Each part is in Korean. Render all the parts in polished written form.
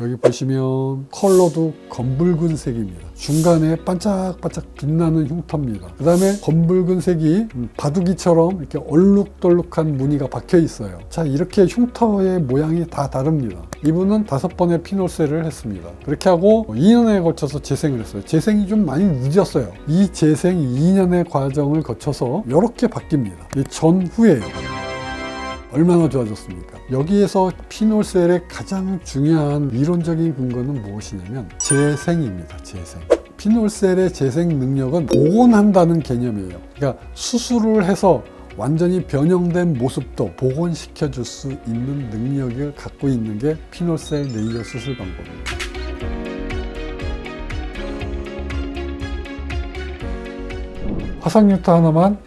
여기 보시면 컬러도 검붉은 색입니다. 중간에 반짝반짝 빛나는 흉터입니다. 그 다음에 검붉은 색이 바둑이처럼 이렇게 얼룩덜룩한 무늬가 박혀 있어요. 자, 이렇게 흉터의 모양이 다 다릅니다. 이분은 5번의 피놀셀을 했습니다. 그렇게 하고 2년에 걸쳐서 재생을 했어요. 재생이 좀 많이 늦었어요. 이 재생 2년의 과정을 거쳐서 이렇게 바뀝니다. 이 전후예요. 얼마나 좋아졌습니까? 여기에서 피놀셀의 가장 중요한 이론적인 근거는 무엇이냐면 재생입니다. 재생. 피놀셀의 재생 능력은 복원한다는 개념이에요. 그러니까 수술을 해서 완전히 변형된 모습도 복원시켜 줄 수 있는 능력을 갖고 있는 게 피놀셀 레이저 수술 방법입니다. 화상뉴터 하나만.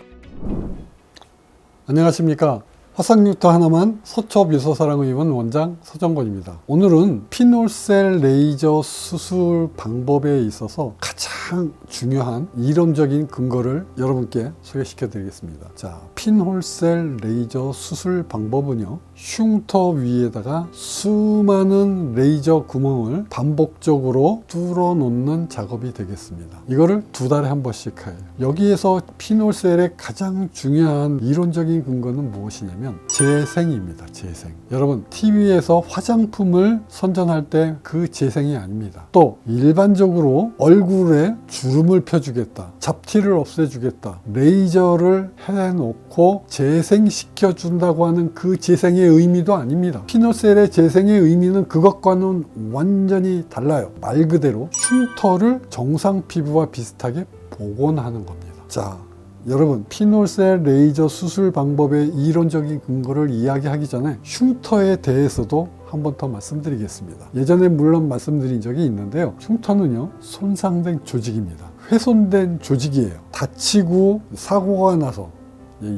안녕하십니까? 화상뉴터 하나만 서초뷰서사랑의원 원장 서정권입니다. 오늘은 피놀셀 레이저 수술 방법에 있어서 가장 중요한 이론적인 근거를 여러분께 소개시켜 드리겠습니다. 자, 피놀셀 레이저 수술 방법은요, 흉터 위에다가 수많은 레이저 구멍을 반복적으로 뚫어 놓는 작업이 되겠습니다. 이거를 2달에 한 번씩 해요. 여기에서 피놀셀의 가장 중요한 이론적인 근거는 무엇이냐면 재생입니다. 재생. 여러분, TV에서 화장품을 선전할 때 그 재생이 아닙니다. 또 일반적으로 얼굴에 주름을 펴주겠다, 잡티를 없애주겠다, 레이저를 해놓고 재생시켜 준다고 하는 그 재생의 의미도 아닙니다. 피놀셀의 재생의 의미는 그것과는 완전히 달라요. 말 그대로 흉터를 정상 피부와 비슷하게 복원하는 겁니다. 자, 여러분, 피놀셀 레이저 수술 방법의 이론적인 근거를 이야기하기 전에 흉터에 대해서도 한 번 더 말씀드리겠습니다. 예전에 물론 말씀드린 적이 있는데요. 흉터는요, 손상된 조직입니다. 훼손된 조직이에요. 다치고 사고가 나서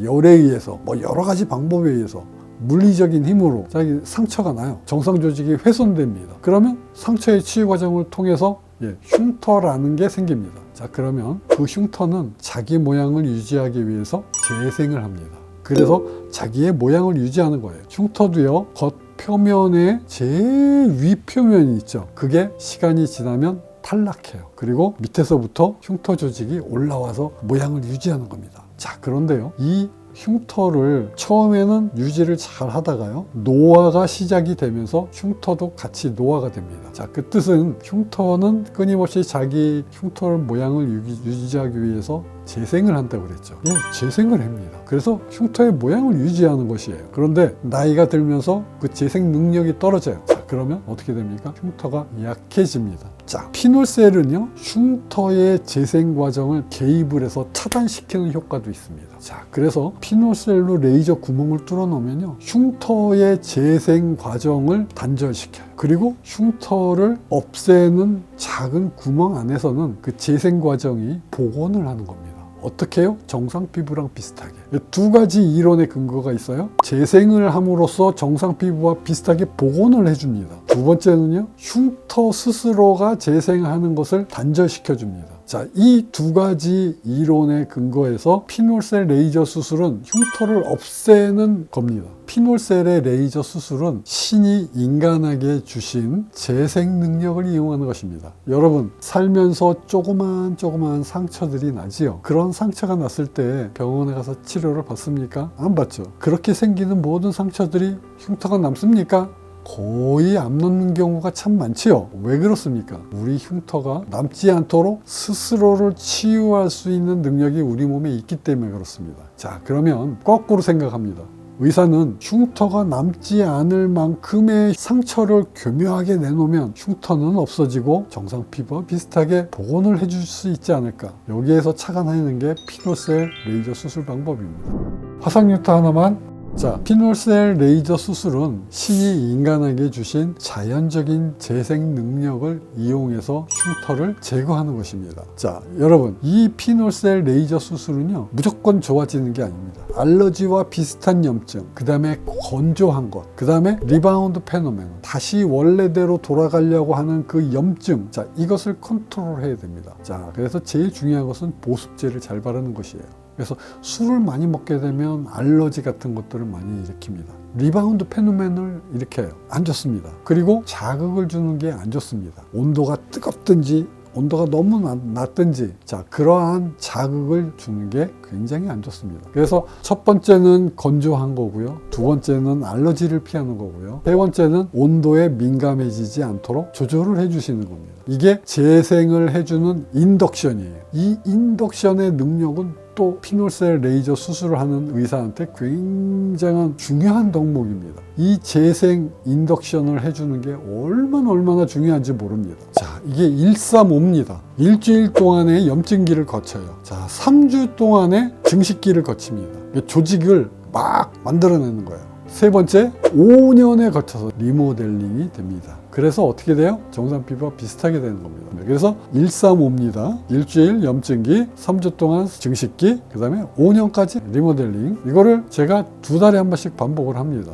열에 의해서 여러 가지 방법에 의해서 물리적인 힘으로 자기 상처가 나요. 정상 조직이 훼손됩니다. 그러면 상처의 치유 과정을 통해서 흉터라는 게 생깁니다. 자, 그러면 그 흉터는 자기 모양을 유지하기 위해서 재생을 합니다. 그래서 자기의 모양을 유지하는 거예요. 흉터도요, 겉표면에 제일 윗표면이 있죠. 그게 시간이 지나면 탈락해요. 그리고 밑에서부터 흉터 조직이 올라와서 모양을 유지하는 겁니다. 자, 그런데요, 이 흉터를 처음에는 유지를 잘 하다가요, 노화가 시작이 되면서 흉터도 같이 노화가 됩니다. 자, 그 뜻은 흉터는 끊임없이 자기 흉터 모양을 유지하기 위해서 재생을 한다고 그랬죠. 예, 재생을 합니다. 그래서 흉터의 모양을 유지하는 것이에요. 그런데 나이가 들면서 그 재생 능력이 떨어져요. 자, 그러면 어떻게 됩니까? 흉터가 약해집니다. 자, 피놀셀은요, 흉터의 재생 과정을 개입을 해서 차단시키는 효과도 있습니다. 자, 그래서 피놀셀로 레이저 구멍을 뚫어 놓으면요, 흉터의 재생 과정을 단절시켜요. 그리고 흉터를 없애는 작은 구멍 안에서는 그 재생 과정이 복원을 하는 겁니다. 어떻게 해요? 정상 피부랑 비슷하게. 2가지 이론의 근거가 있어요. 재생을 함으로써 정상 피부와 비슷하게 복원을 해줍니다. 2번째는요, 흉터 스스로가 재생하는 것을 단절시켜 줍니다. 자, 이 2가지 이론의 근거에서 피놀셀 레이저 수술은 흉터를 없애는 겁니다. 피놀셀의 레이저 수술은 신이 인간에게 주신 재생 능력을 이용하는 것입니다. 여러분, 살면서 조그만 상처들이 나지요. 그런 상처가 났을 때 병원에 가서 치료를 받습니까? 안 받죠. 그렇게 생기는 모든 상처들이 흉터가 남습니까? 거의 안 남는 경우가 참 많지요. 왜 그렇습니까? 우리 흉터가 남지 않도록 스스로를 치유할 수 있는 능력이 우리 몸에 있기 때문에 그렇습니다. 자, 그러면 거꾸로 생각합니다. 의사는 흉터가 남지 않을 만큼의 상처를 교묘하게 내놓으면 흉터는 없어지고 정상 피부와 비슷하게 복원을 해줄 수 있지 않을까. 여기에서 착안하는 게 피놀셀 레이저 수술 방법입니다. 화상뉴터 하나만. 자, 피놀셀 레이저 수술은 신이 인간에게 주신 자연적인 재생 능력을 이용해서 흉터를 제거하는 것입니다. 자, 여러분, 이 피놀셀 레이저 수술은요, 무조건 좋아지는 게 아닙니다. 알러지와 비슷한 염증, 그 다음에 건조한 것, 그 다음에 리바운드 페노멘, 다시 원래대로 돌아가려고 하는 그 염증, 자, 이것을 컨트롤 해야 됩니다. 자, 그래서 제일 중요한 것은 보습제를 잘 바르는 것이에요. 그래서 술을 많이 먹게 되면 알러지 같은 것들을 많이 일으킵니다. 리바운드 페노멘을 일으켜요. 안 좋습니다. 그리고 자극을 주는 게 안 좋습니다. 온도가 뜨겁든지 온도가 너무 낮든지, 자, 그러한 자극을 주는 게 굉장히 안 좋습니다. 그래서 첫 번째는 건조한 거고요. 두 번째는 알러지를 피하는 거고요. 세 번째는 온도에 민감해지지 않도록 조절을 해주시는 겁니다. 이게 재생을 해주는 인덕션이에요. 이 인덕션의 능력은 또 피놀셀 레이저 수술을 하는 의사한테 굉장한 중요한 덕목입니다. 이 재생 인덕션을 해주는 게 얼마나 중요한지 모릅니다. 자, 이게 135입니다. 일주일 동안의 염증기를 거쳐요. 자, 3주 동안의 증식기를 거칩니다. 조직을 막 만들어내는 거예요. 세 번째, 5년에 거쳐서 리모델링이 됩니다. 그래서 어떻게 돼요? 정상 피부와 비슷하게 되는 겁니다. 그래서 135입니다. 일주일 염증기, 3주 동안 증식기, 그 다음에 5년까지 리모델링. 이거를 제가 2달에 한 번씩 반복을 합니다.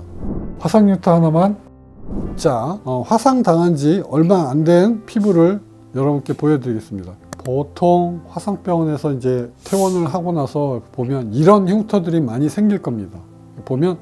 화상 뉴타 하나만. 자, 화상 당한 지 얼마 안 된 피부를 여러분께 보여드리겠습니다. 보통 화상병원에서 이제 퇴원을 하고 나서 보면 이런 흉터들이 많이 생길 겁니다. 보면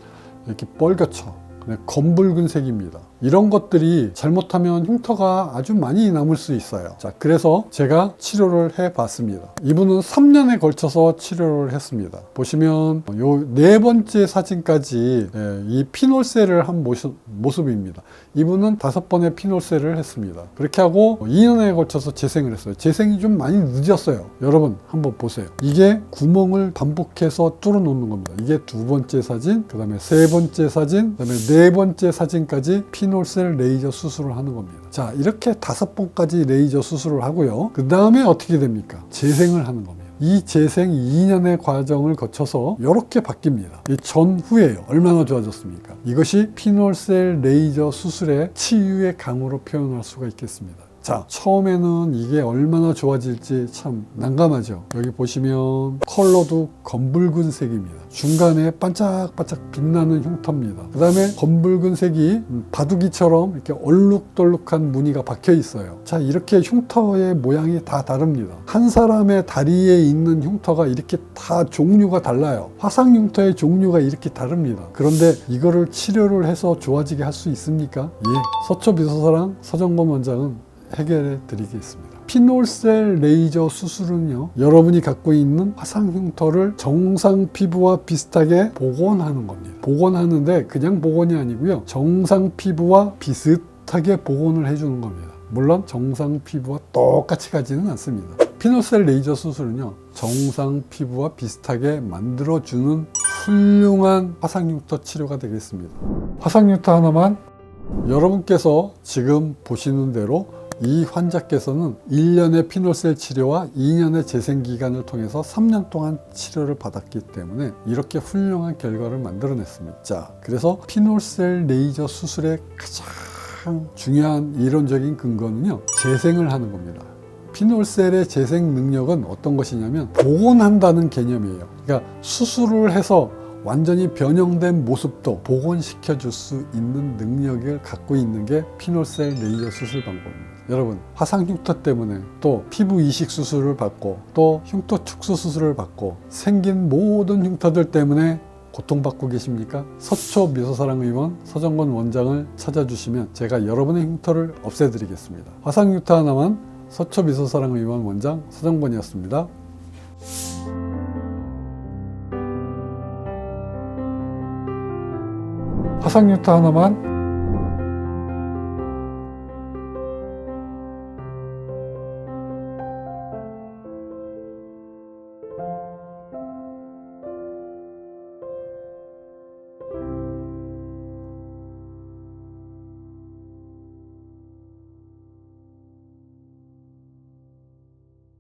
이렇게 뻘겋죠. 검붉은 색입니다. 이런 것들이 잘못하면 흉터가 아주 많이 남을 수 있어요. 자, 그래서 제가 치료를 해 봤습니다. 이분은 3년에 걸쳐서 치료를 했습니다. 보시면 요 네 번째 사진까지 이 피놀셀을 한 모습입니다. 이분은 5번의 피놀셀을 했습니다. 그렇게 하고 2년에 걸쳐서 재생을 했어요. 재생이 좀 많이 늦었어요. 여러분 한번 보세요. 이게 구멍을 반복해서 뚫어 놓는 겁니다. 이게 2번째 사진, 그 다음에 3번째 사진, 그 다음에 4번째 사진까지 피놀셀 레이저 수술을 하는 겁니다. 자, 이렇게 5번까지 레이저 수술을 하고요. 그 다음에 어떻게 됩니까? 재생을 하는 겁니다. 이 재생 2년의 과정을 거쳐서 이렇게 바뀝니다. 이 전후에요. 얼마나 좋아졌습니까? 이것이 피놀셀 레이저 수술의 치유의 강으로 표현할 수가 있겠습니다. 자, 처음에는 이게 얼마나 좋아질지 참 난감하죠. 여기 보시면 컬러도 검붉은 색입니다. 중간에 반짝반짝 빛나는 흉터입니다. 그 다음에 검붉은 색이 바둑이처럼 이렇게 얼룩덜룩한 무늬가 박혀 있어요. 자, 이렇게 흉터의 모양이 다 다릅니다. 한 사람의 다리에 있는 흉터가 이렇게 다 종류가 달라요. 화상 흉터의 종류가 이렇게 다릅니다. 그런데 이거를 치료를 해서 좋아지게 할 수 있습니까? 예, 서초비서사랑 서정권 원장은 해결해 드리겠습니다. 피놀셀 레이저 수술은요, 여러분이 갖고 있는 화상 흉터를 정상 피부와 비슷하게 복원하는 겁니다. 복원하는데 그냥 복원이 아니고요, 정상 피부와 비슷하게 복원을 해주는 겁니다. 물론 정상 피부와 똑같이 가지는 않습니다. 피놀셀 레이저 수술은요, 정상 피부와 비슷하게 만들어주는 훌륭한 화상 흉터 치료가 되겠습니다. 화상 흉터 하나만. 여러분께서 지금 보시는 대로 이 환자께서는 1년의 피놀셀 치료와 2년의 재생기간을 통해서 3년 동안 치료를 받았기 때문에 이렇게 훌륭한 결과를 만들어냈습니다. 자, 그래서 피놀셀 레이저 수술의 가장 중요한 이론적인 근거는요, 재생을 하는 겁니다. 피놀셀의 재생 능력은 어떤 것이냐면 복원한다는 개념이에요. 그러니까 수술을 해서 완전히 변형된 모습도 복원시켜 줄 수 있는 능력을 갖고 있는 게 피놀셀 레이저 수술 방법입니다. 여러분, 화상 흉터 때문에 또 피부 이식 수술을 받고 또 흉터 축소 수술을 받고 생긴 모든 흉터들 때문에 고통받고 계십니까? 서초 미소사랑 의원 서정권 원장을 찾아주시면 제가 여러분의 흉터를 없애드리겠습니다. 화상 흉터 하나만. 서초 미소사랑 의원 원장 서정권이었습니다. 화상 흉터 하나만.